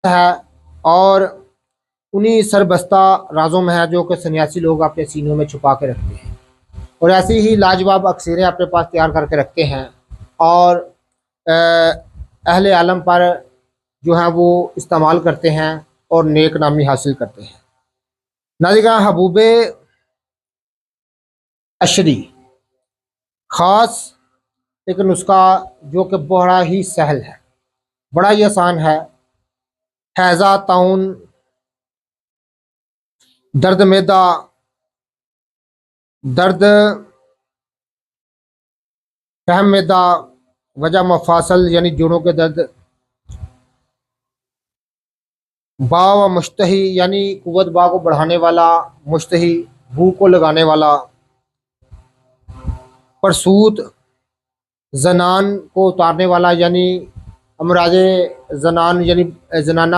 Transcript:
है और उन्हीं सरबस्ता राजों में है जो कि सन्यासी लोग अपने सीनों में छुपा के रखते हैं और ऐसी ही लाजवाब अक्सरें अपने पास तैयार करके रखते हैं और अहले आलम पर जो है वो इस्तेमाल करते हैं और नेक नामी हासिल करते हैं। नाज़रीन, हबूब अशरी ख़ास एक नुस्खा जो कि बड़ा ही सहल है, बड़ा ही आसान है। हैज़ा, ताउन, दर्द मैदा, दर्द फहम मैदा, वजह मफासल यानी जोड़ों के दर्द, बा व मुश्तही यानी कुव्वत बा को बढ़ाने वाला, मुश्तही भूख को लगाने वाला, परसूत जनान को उतारने वाला यानी अमराज जनान यानी जनाना